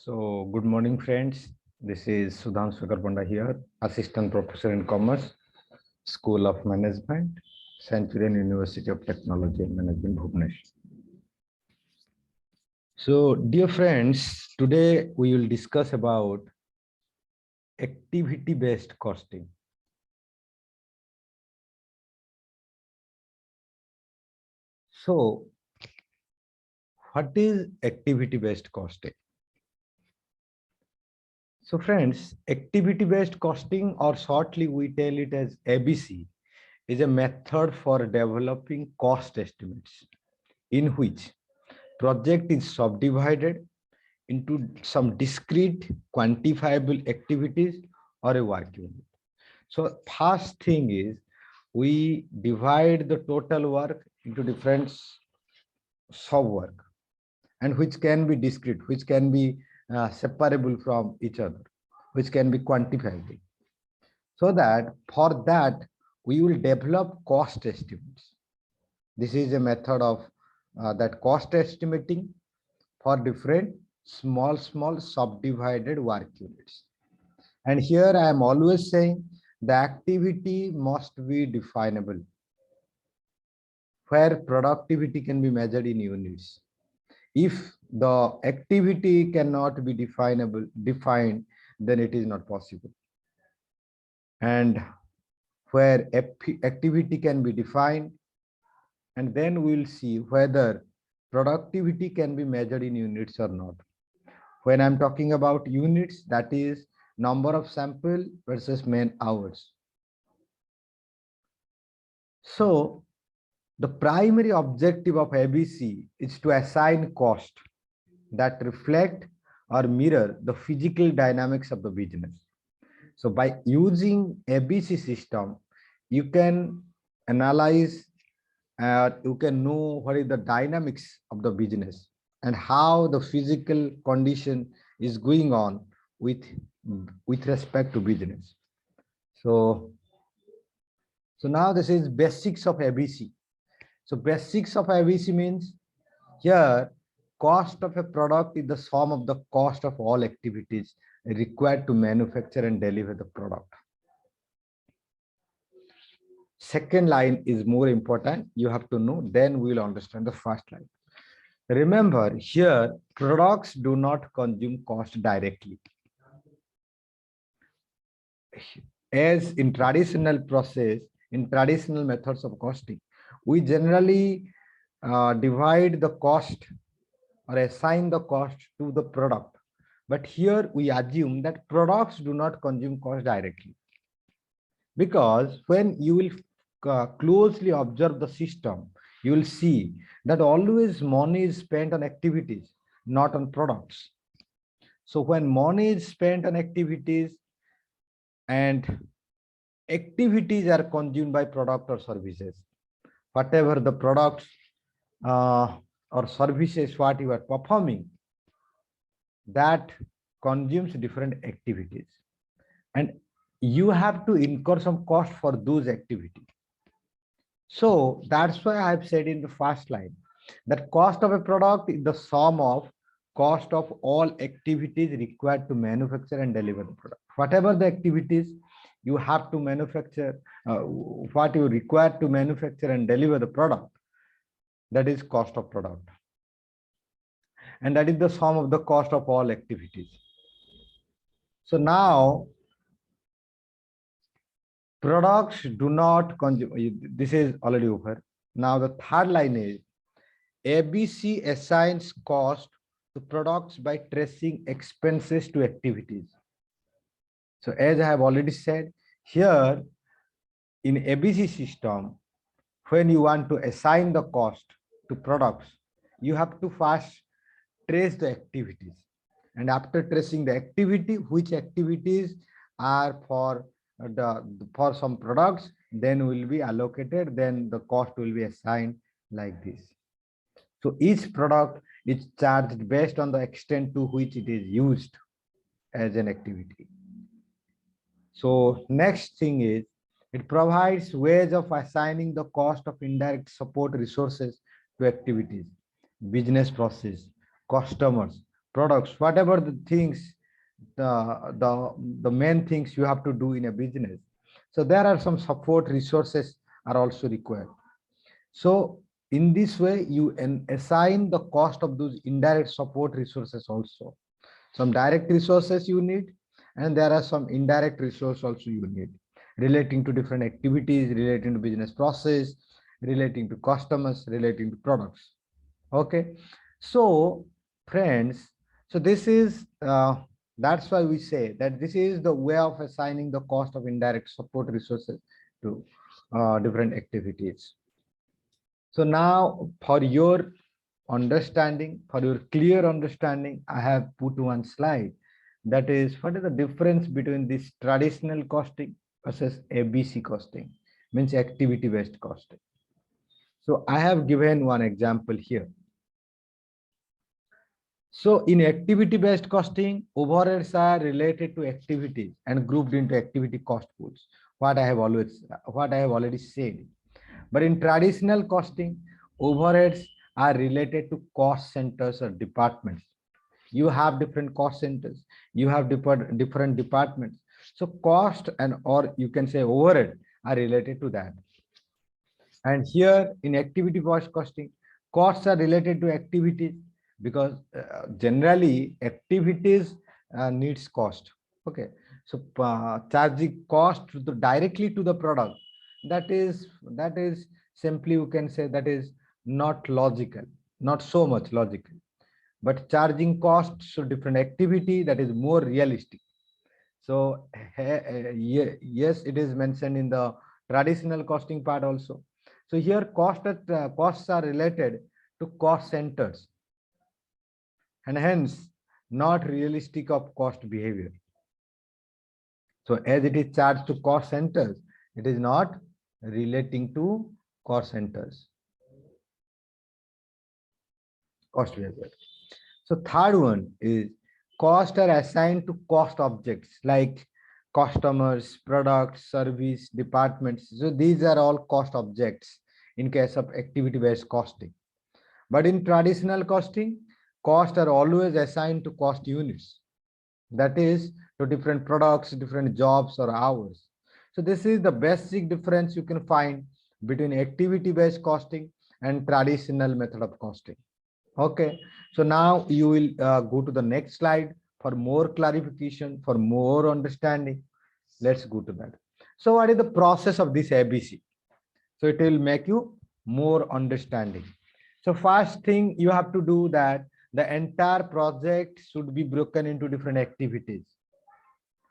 So, good morning, friends. This is Sudhanshu Karpanda here, Assistant Professor in Commerce, School of Management, Centurion University of Technology and Management, Bhubaneswar. So, dear friends, today we will discuss about activity-based costing. So, what is activity-based costing? So friends, activity-based costing, or shortly we tell it as ABC, is a method for developing cost estimates in which project is subdivided into some discrete quantifiable activities or a work unit. So first thing is we divide the total work into different sub work, and which can be discrete, which can be separable from each other, which can be quantifiable. So that for that we will develop cost estimates. This is a method of that cost estimating for different small subdivided work units. And here I am always saying the activity must be definable, where productivity can be measured in units. If the activity cannot be defined, then it is not possible. And where activity can be defined, and then we'll see whether productivity can be measured in units or not. When I'm talking about units, that is number of sample versus man hours. So the primary objective of ABC is to assign cost that reflect or mirror the physical dynamics of the business. So by using ABC system, you can analyze, you can know what is the dynamics of the business and how the physical condition is going on with respect to business. So now this is basics of ABC. So basics of ABC means here cost of a product is the sum of the cost of all activities required to manufacture and deliver the product. Second line is more important. You have to know, then we will understand the first line. Remember here, products do not consume cost directly. As in traditional process, in traditional methods of costing, we generally divide the cost or assign the cost to the product. But here we assume that products do not consume cost directly. Because when you will closely observe the system, you will see that always money is spent on activities, not on products. So when money is spent on activities and activities are consumed by product or services, whatever the products or services what you are performing, that consumes different activities, and you have to incur some cost for those activities. So that's why I have said in the first line that cost of a product is the sum of cost of all activities required to manufacture and deliver the product. Whatever the activities you have to manufacture, what you require to manufacture and deliver the product, that is cost of product. And that is the sum of the cost of all activities. So now products do not consume, this is already over. Now the third line is ABC assigns cost to products by tracing expenses to activities. So as I have already said, here in ABC system, when you want to assign the cost to products, you have to first trace the activities. And after tracing the activity, which activities are for some products, then will be allocated, then the cost will be assigned like this. So each product is charged based on the extent to which it is used as an activity. So next thing is, it provides ways of assigning the cost of indirect support resources to activities, business process, customers, products, whatever the things, the main things you have to do in a business. So there are some support resources are also required. So in this way, you assign the cost of those indirect support resources also. Some direct resources you need, and there are some indirect resources also you need, relating to different activities, relating to business process, relating to customers, relating to products. Okay, so friends, so this is that's why we say that this is the way of assigning the cost of indirect support resources to different activities. So now for your understanding, for your clear understanding, I have put one slide, that is what is the difference between this traditional costing versus ABC costing, means activity based costing. So I have given one example here. So in activity based costing, overheads are related to activities and grouped into activity cost pools, what I have already said. But in traditional costing, overheads are related to cost centers or departments. You have different cost centers, you have different departments. So cost and, or you can say overhead, are related to that. And here in activity based costing, costs are related to activities, because generally activities needs cost. Okay, so charging cost directly to the product, that is simply, you can say, that is not logical, not so much logical. But charging costs to different activity, that is more realistic. So yes, it is mentioned in the traditional costing part also. So here costs are related to cost centers, and hence not realistic of cost behavior. So as it is charged to cost centers, it is not relating to cost centers, cost behavior. So third one is cost are assigned to cost objects like customers, products, service, departments. So these are all cost objects in case of activity-based costing. But in traditional costing, costs are always assigned to cost units. That is to different products, different jobs or hours. So this is the basic difference you can find between activity-based costing and traditional method of costing. Okay, so now you will go to the next slide for more clarification, for more understanding. Let's go to that. So what is the process of this ABC? So it will make you more understanding. So first thing you have to do, that the entire project should be broken into different activities.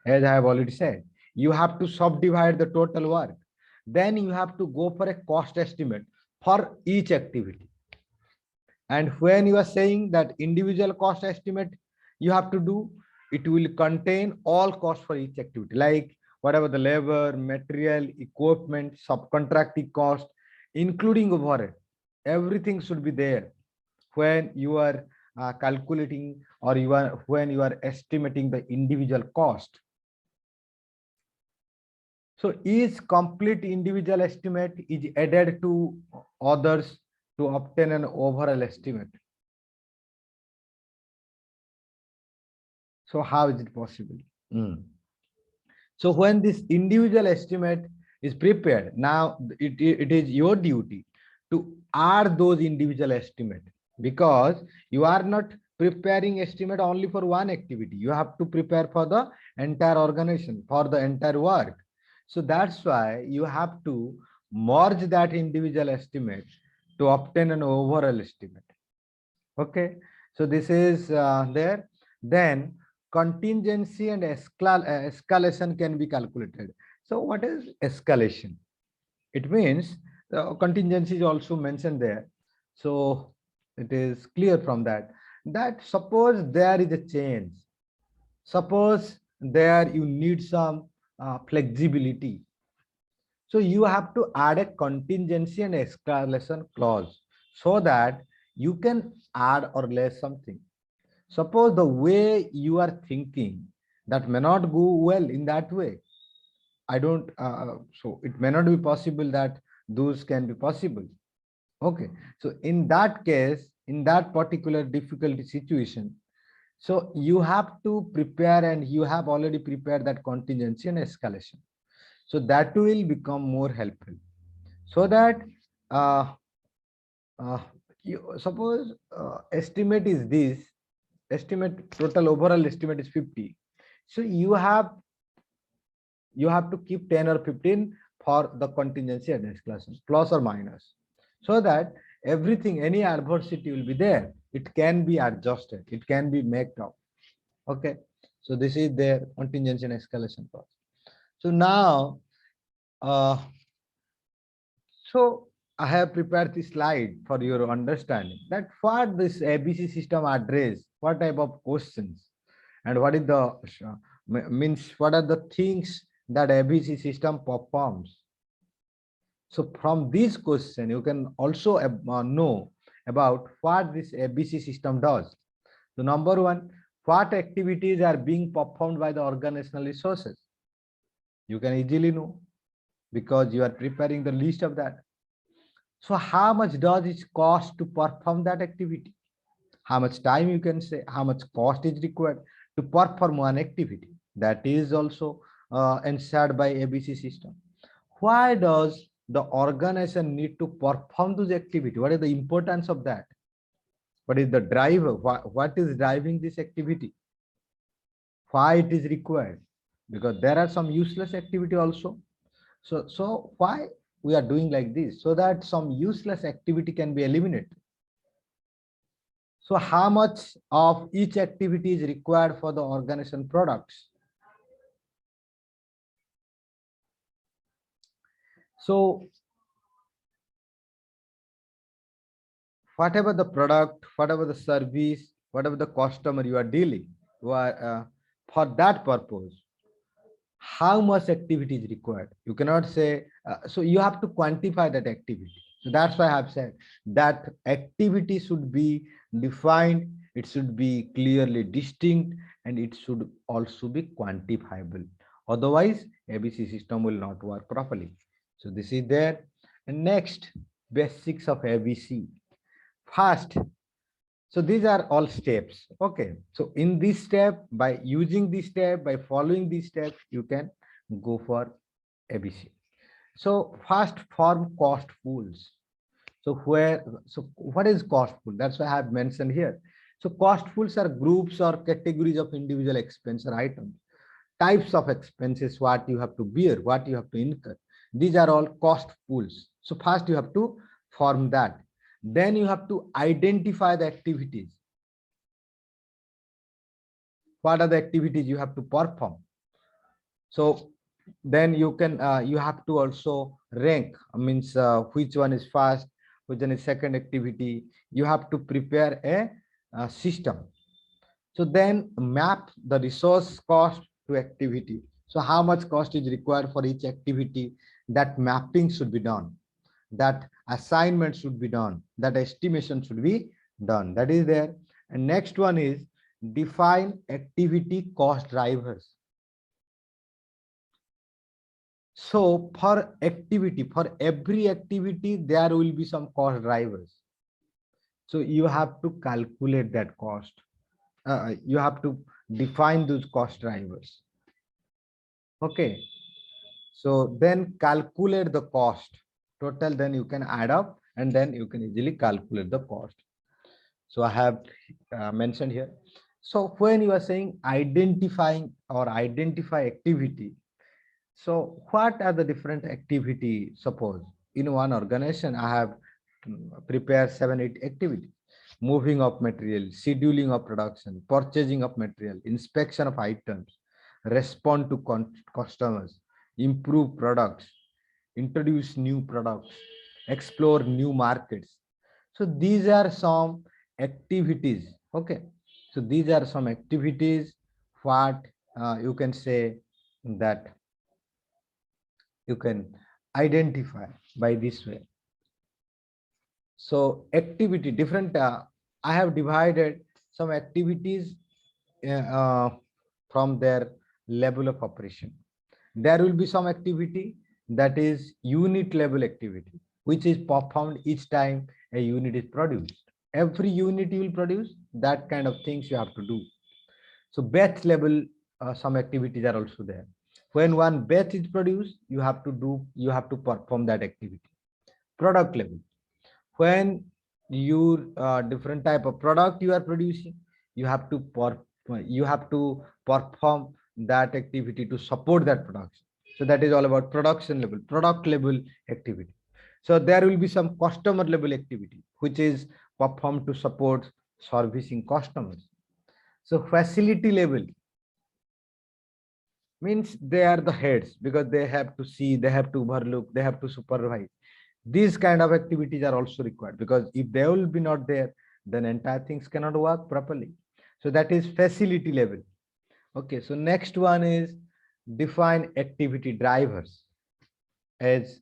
As I have already said, you have to subdivide the total work. Then you have to go for a cost estimate for each activity. And when you are saying that individual cost estimate you have to do, it will contain all costs for each activity, like whatever the labor, material, equipment, subcontracting cost, including overhead. Everything should be there when you are calculating, or when you are estimating the individual cost. So each complete individual estimate is added to others to obtain an overall estimate. So how is it possible? So when this individual estimate is prepared, now it is your duty to add those individual estimate, because you are not preparing estimate only for one activity. You have to prepare for the entire organization, for the entire work. So that's why you have to merge that individual estimate to obtain an overall estimate. Okay, so this is there. Then contingency and escalation can be calculated. So what is escalation? It means the contingency is also mentioned there. So it is clear from that, that suppose there is a change. Suppose there you need some flexibility. So you have to add a contingency and escalation clause so that you can add or less something. Suppose the way you are thinking, that may not go well in that way. I don't, so it may not be possible that those can be possible. Okay, so in that case, in that particular difficulty situation, So you have to prepare, and you have already prepared that contingency and escalation. So that will become more helpful. So that uh, uh, you suppose estimate is this, estimate total overall estimate is 50. So you have to keep 10 or 15 for the contingency and escalation, plus or minus, so that everything, any adversity will be there, it can be adjusted, it can be made up. Okay, so this is their contingency and escalation clause. So now uh, so I have prepared this slide for your understanding that what this ABC system address, what type of questions, and what is the means, what are the things that ABC system performs. So from this question, you can also know about what this ABC system does. So number one, what activities are being performed by the organizational resources? You can easily know because you are preparing the list of that. So how much does it cost to perform that activity? How much time, you can say, how much cost is required to perform one activity? That is also answered by ABC system. Why does the organization need to perform this activity? What is the importance of that? What is the driver? What is driving this activity? Why it is required? Because there are some useless activity also. So why we are doing like this? So that some useless activity can be eliminated. So how much of each activity is required for the organization products? So whatever the product, whatever the service, whatever the customer you are dealing, for that purpose, how much activity is required? You cannot say, so you have to quantify that activity. So that's why I have said that activity should be defined, it should be clearly distinct, and it should also be quantifiable. Otherwise, ABC system will not work properly. So this is there. And next, basics of ABC. First, so these are all steps. Okay. So in this step, by using this step, by following these steps, you can go for ABC. So first, form cost pools. So what is cost pool? That's why I have mentioned here. So cost pools are groups or categories of individual expense or items, types of expenses, what you have to bear, what you have to incur. These are all cost pools. So first you have to form that. Then you have to identify the activities. What are the activities you have to perform? So then you have to also rank, means which one is first, which one is second activity. You have to prepare a system. So then map the resource cost to activity. So how much cost is required for each activity? That mapping should be done, that assignment should be done, that estimation should be done. That is there. And next one is define activity cost drivers. So for activity, for every activity, there will be some cost drivers. So you have to calculate that cost. You have to define those cost drivers. Okay. So then calculate the cost total, then you can add up and then you can easily calculate the cost. So I have mentioned here. So when you are saying identifying or identify activity, so what are the different activity? Suppose in one organization, I have prepared 7, 8 activities: moving of material, scheduling of production, purchasing of material, inspection of items, respond to customers, improve products, introduce new products, explore new markets. So these are some activities. Okay. So these are some activities what you can say that you can identify by this way. So activity different, I have divided some activities uh, from their level of operation. There will be some activity that is unit level activity, which is performed each time a unit is produced. Every unit you will produce, that kind of things you have to do. So batch level, some activities are also there. When one batch is produced, you have to perform that activity. Product level, when you different type of product you are producing, you have to perform that activity to support that production. So that is all about production level, product level activity. So there will be some customer level activity which is performed to support servicing customers. So facility level means they are the heads, because they have to see, they have to overlook, they have to supervise. These kind of activities are also required, because if they will be not there, then entire things cannot work properly. So that is facility level. Okay, so next one is define activity drivers. As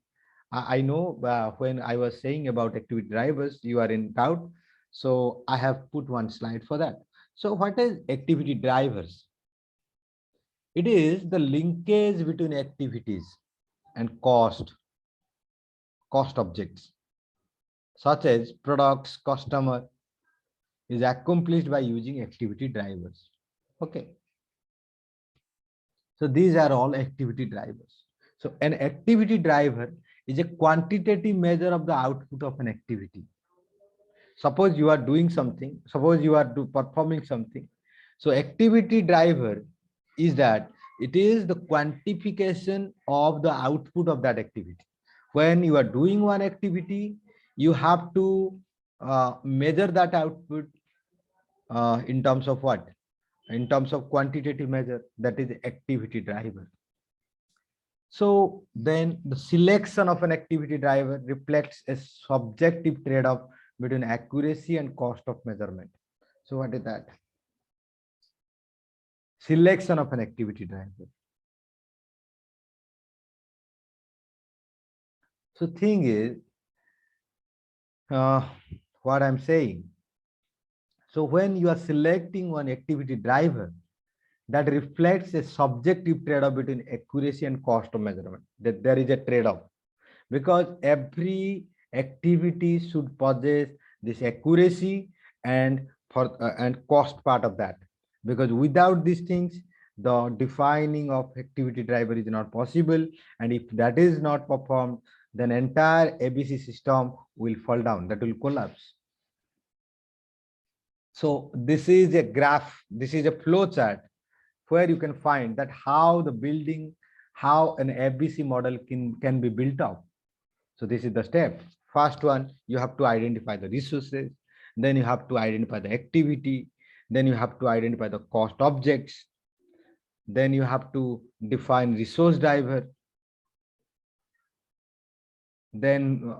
I know, when I was saying about activity drivers, you are in doubt. So I have put one slide for that. So what is activity drivers? It is the linkage between activities and cost objects, such as products, customer, is accomplished by using activity drivers. Okay. So these are all activity drivers. So an activity driver is a quantitative measure of the output of an activity. Suppose you are doing something, suppose you are performing something. So activity driver is that it is the quantification of the output of that activity. When you are doing one activity, you have to measure that output in terms of what? In terms of quantitative measure, that is activity driver. So then the selection of an activity driver reflects a subjective trade-off between accuracy and cost of measurement. So what is that? Selection of an activity driver. So thing is, what I'm saying. So when you are selecting one activity driver, that reflects a subjective trade-off between accuracy and cost of measurement. That there is a trade-off, because every activity should possess this accuracy and cost part of that. Because without these things, the defining of activity driver is not possible, and if that is not performed, then entire ABC system will fall down, that will collapse. So this is a graph, this is a flow chart where you can find that how the building, how an ABC model can be built up. So this is the step. First one, you have to identify the resources, then you have to identify the activity, then you have to identify the cost objects, then you have to define resource driver, then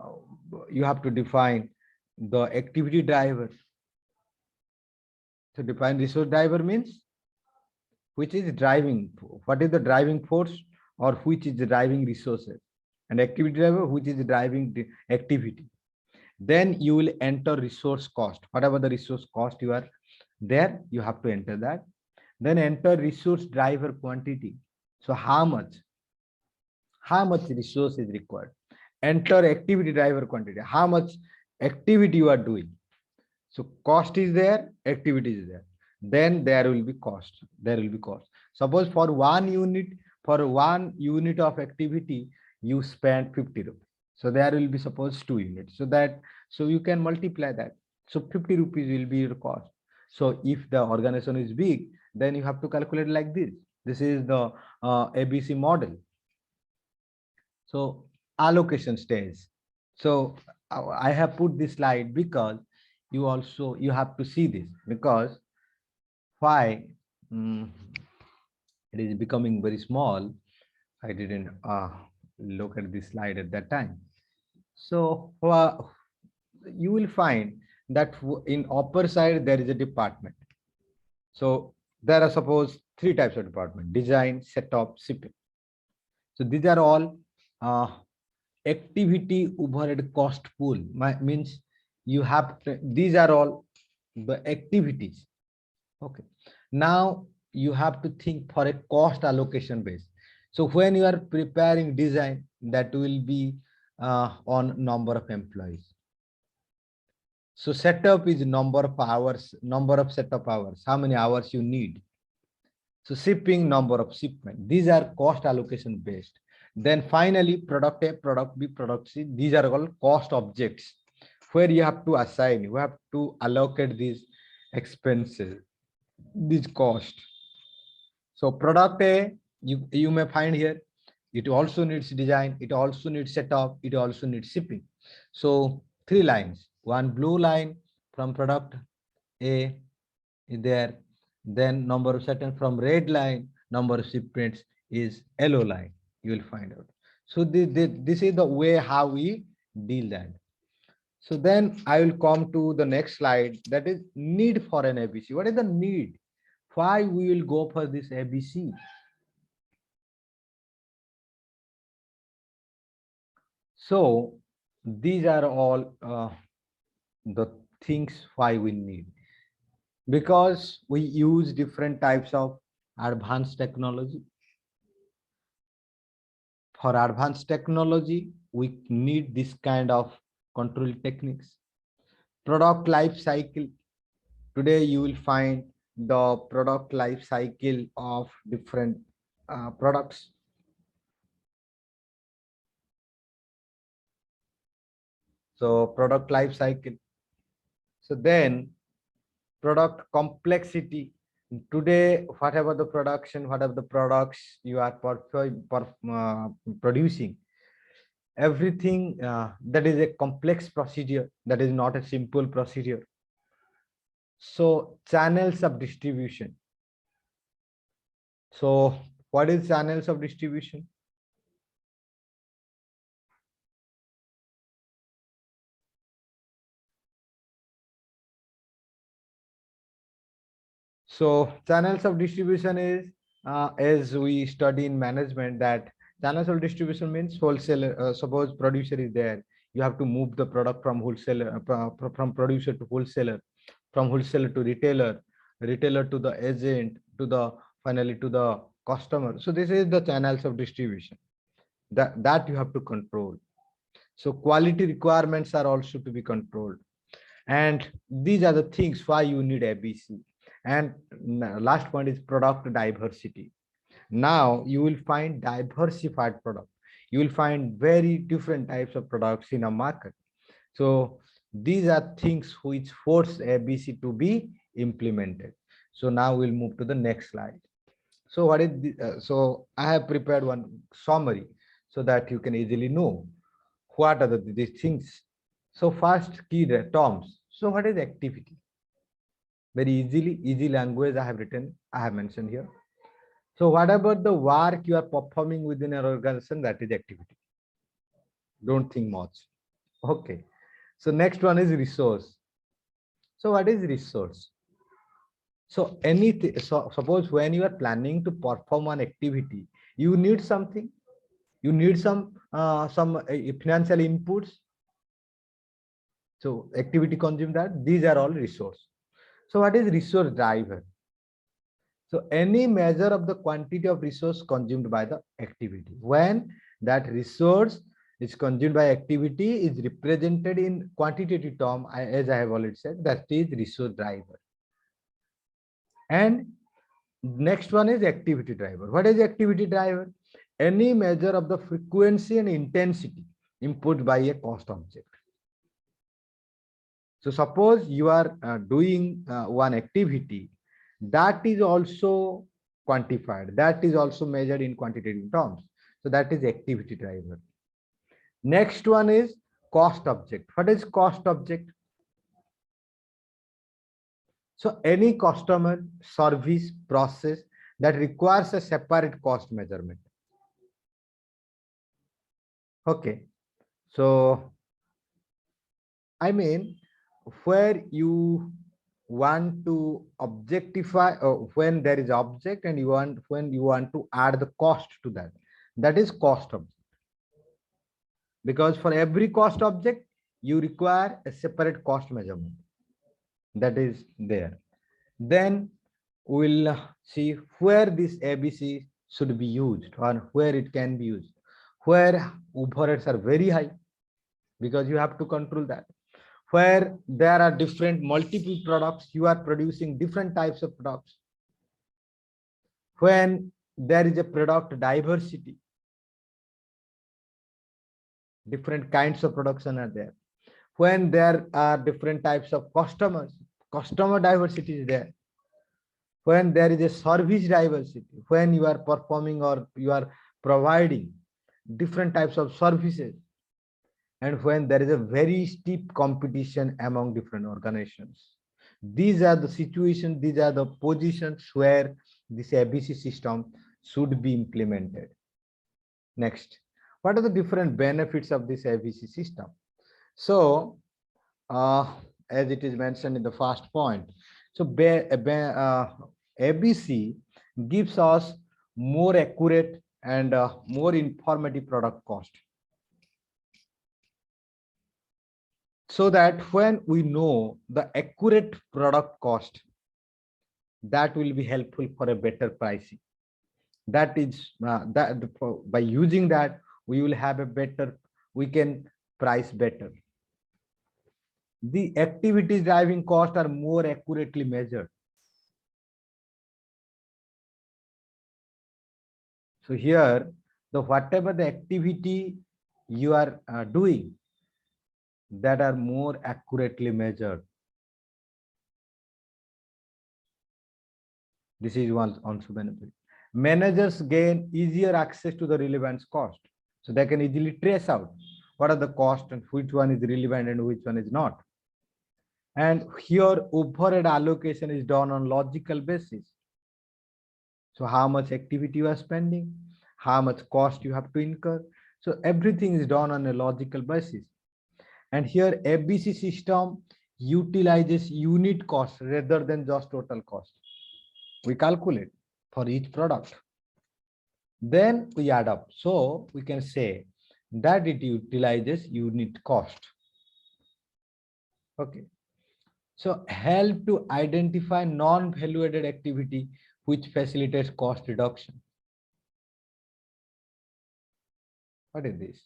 you have to define the activity driver. So define resource driver means which is driving, what is the driving force, or which is driving resources, and activity driver, which is driving the activity. Then you will enter resource cost, whatever the resource cost you are there, you have to enter that. Then enter resource driver quantity. So how much resource is required. Enter activity driver quantity, how much activity you are doing. So cost is there, activity is there, then there will be cost, suppose for one unit of activity you spend 50 rupees, so there will be suppose 2 units, so you can multiply that. So 50 rupees will be your cost. So if the organization is big, then you have to calculate like this. This is the ABC model. So allocation stage. So I have put this slide because you have to see this, because why it is becoming very small. I didn't look at this slide at that time. So you will find that in upper side there is a department. So there are suppose 3 types of department: design, setup, shipping. So these are all activity overhead cost pool. Means you have to, these are all the activities. Okay, now you have to think for a cost allocation base. So when you are preparing design, that will be on number of employees. So setup is number of hours, number of setup hours, how many hours you need. So shipping, number of shipment, these are cost allocation based. Then finally, product A, product B, product C, these are all cost objects where you have to assign, you have to allocate these expenses, this cost. So product A, you may find here, it also needs design, it also needs setup, it also needs shipping. So 3 lines, one blue line from product A is there, then number of shipments from red line, number of shipments is yellow line, you will find out. So this is the way how we deal that. So then I will come to the next slide, that is need for an ABC. What is the need? Why we will go for this ABC? So these are all the things why we need, because we use different types of advanced technology. For advanced technology, we need this kind of control techniques. Product life cycle. Today you will find the product life cycle of different products. So product life cycle. So then product complexity. Today, whatever the production, whatever the products you are producing, everything that is a complex procedure, that is not a simple procedure. So channels of distribution. So what is channels of distribution? So channels of distribution is, as we study in management, that channels of distribution means wholesaler. Suppose producer is there, you have to move the product from wholesaler, from producer to wholesaler, from wholesaler to retailer, retailer to the agent, to the finally to the customer. So this is the channels of distribution that you have to control. So quality requirements are also to be controlled. And these are the things why you need ABC. And last point is product diversity. Now you will find diversified product. You will find very different types of products in a market. So these are things which force ABC to be implemented. So now we'll move to the next slide. So what is so I have prepared one summary so that you can easily know what are these things. So first key terms. So what is activity? Very easy language I have written, I have mentioned here. So whatever the work you are performing within an organization, that is activity. Don't think much. Okay. So next one is resource. So what is resource? So anything, so suppose when you are planning to perform an activity, you need something, you need some financial inputs. So activity consume that, these are all resource. So what is resource driver? So any measure of the quantity of resource consumed by the activity. When that resource is consumed by activity is represented in quantitative term, as I have already said, that is resource driver. And next one is activity driver. What is activity driver? Any measure of the frequency and intensity input by a cost object. So suppose you are doing one activity that is also quantified, that is also measured in quantitative terms. So that is activity driver. Next one is cost object. What is cost object? So any customer, service, process that requires a separate cost measurement. Okay. So I mean, where you want to objectify, when there is object and when you want to add the cost to that, that is cost object. Because for every cost object, you require a separate cost measurement that is there. Then we'll see where this ABC should be used or where it can be used, where overheads are very high, because you have to control that. Where there are different multiple products, you are producing different types of products. when there is a product diversity, different kinds of production are there. When there are different types of customers, customer diversity is there. When there is a service diversity, when you are performing or you are providing different types of services, and when there is a very steep competition among different organizations. These are the situations, these are the positions where this ABC system should be implemented. Next, what are the different benefits of this ABC system? So, as it is mentioned in the first point, so ABC gives us more accurate and more informative product cost. So that when we know the accurate product cost, that will be helpful for a better pricing. That is by using that, we will have a better, we can price better. The activities driving cost are more accurately measured. So here, the whatever the activity you are doing, that are more accurately measured. This is one also benefit. Managers gain easier access to the relevant cost. So they can easily trace out what are the costs and which one is relevant and which one is not. And here overhead allocation is done on logical basis. So how much activity you are spending, how much cost you have to incur. So everything is done on a logical basis. And here ABC system utilizes unit cost rather than just total cost. We calculate for each product. Then we add up. So we can say that it utilizes unit cost. Okay. So help to identify non-value added activity which facilitates cost reduction. What is this?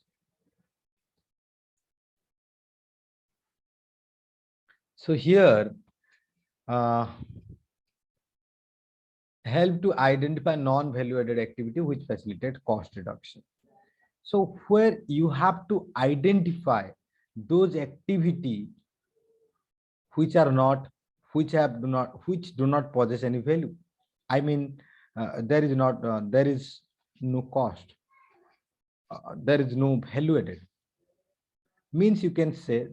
So here, help to identify non-value added activity which facilitate cost reduction. So where you have to identify those activity which are not, which do not possess any value. I mean, there is no cost. There is no value added. Means you can say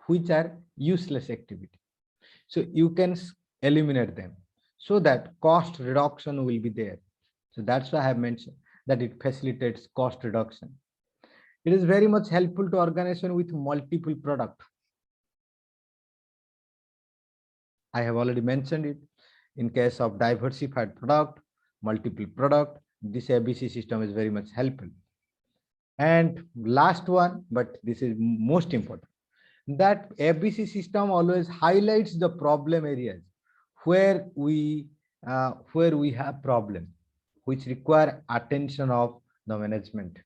which are useless activity. So you can eliminate them so that cost reduction will be there. So that's why I have mentioned that it facilitates cost reduction. It is very much helpful to organization with multiple products. I have already mentioned it. In case of diversified product, multiple product, this ABC system is very much helpful. And last one, but this is most important, that ABC system always highlights the problem areas where we have problem, which require attention of the management.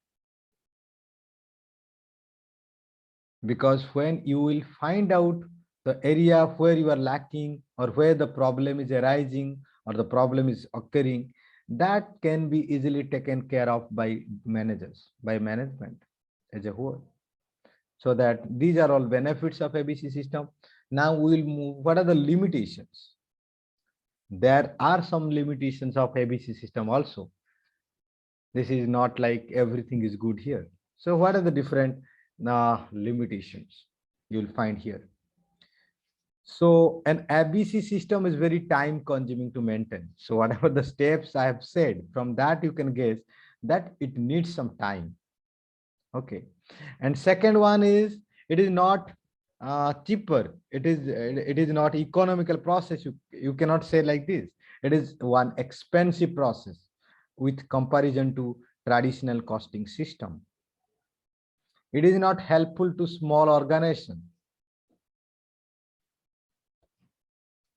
Because when you will find out the area where you are lacking or where the problem is arising or the problem is occurring, that can be easily taken care of by managers, by management as a whole. So that these are all benefits of ABC system. Now we will move, what are the limitations? There are some limitations of ABC system also. This is not like everything is good here. So what are the different limitations you will find here? So an ABC system is very time consuming to maintain. So whatever the steps I have said, from that you can guess that it needs some time. Okay. And second one is it is not cheaper. It is not economical process. You cannot say like this. It is one expensive process with comparison to traditional costing system. It is not helpful to small organization.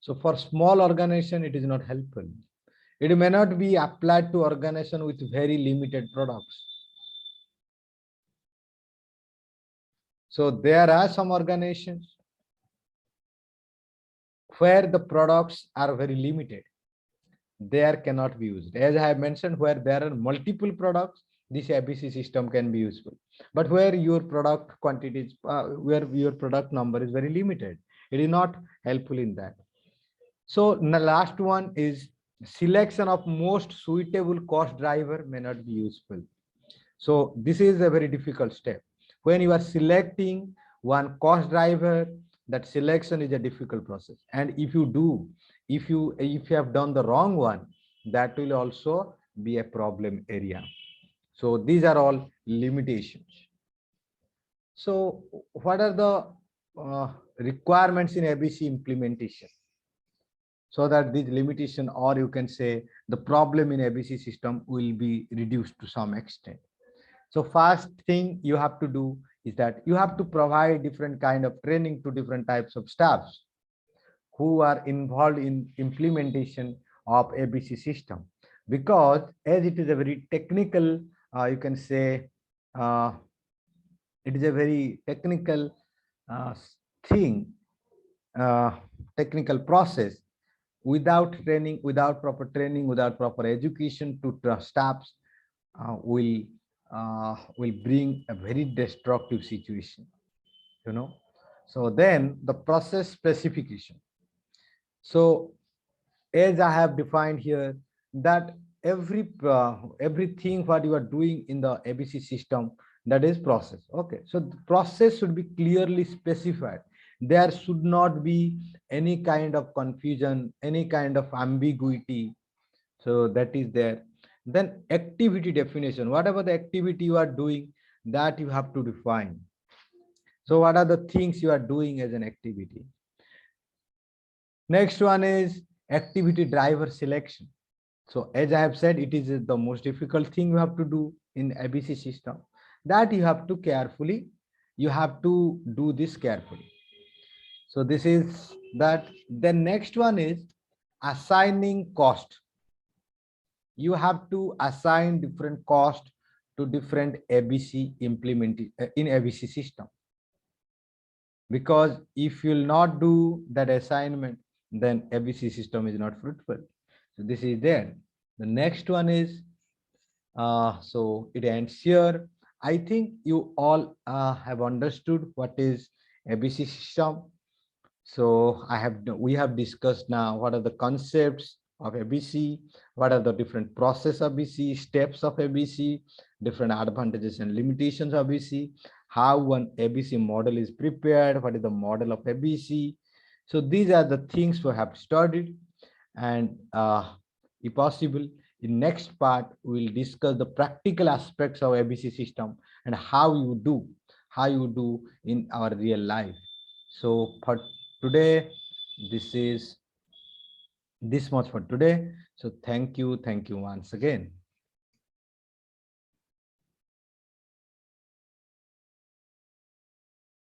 So for small organization, it is not helpful. It may not be applied to organization with very limited products. So there are some organizations where the products are very limited. there cannot be used. As I have mentioned, where there are multiple products, this ABC system can be useful. But where your product quantities, where your product number is very limited, it is not helpful in that. So the last one is selection of most suitable cost driver may not be useful. So this is a very difficult step. When you are selecting one cost driver, that selection is a difficult process. And if you have done the wrong one, that will also be a problem area. So these are all limitations. So what are the requirements in ABC implementation? So that this limitation, or you can say the problem in ABC system, will be reduced to some extent. So first thing you have to do is that you have to provide different kind of training to different types of staffs who are involved in implementation of ABC system, because as it is a very technical, you can say, uh, it is a very technical uh, thing, uh, technical process. Without training, without proper education to staffs, will bring a very destructive situation, you know. So then the process specification. So as I have defined here, that everything what you are doing in the ABC system, that is process. Okay, so the process should be clearly specified. There should not be any kind of confusion, any kind of ambiguity. So that is there. Then activity definition. Whatever the activity you are doing, that you have to define. So what are the things you are doing as an activity? Next one is activity driver selection. So as I have said, it is the most difficult thing you have to do in ABC system, that you have to carefully, you have to do this carefully. So this is that. The next one is assigning cost. You have to assign different cost to different ABC implemented in ABC system, because if you will not do that assignment, then ABC system is not fruitful. So this is there. The next one is, so it ends here. I think you all have understood what is ABC system. So we have discussed now what are the concepts of ABC, what are the different process of ABC, steps of ABC, different advantages and limitations of ABC, how one ABC model is prepared, what is the model of ABC. So these are the things we have studied, and if possible, in next part we will discuss the practical aspects of ABC system and how you do in our real life. So for today, this is this much for today. So thank you once again.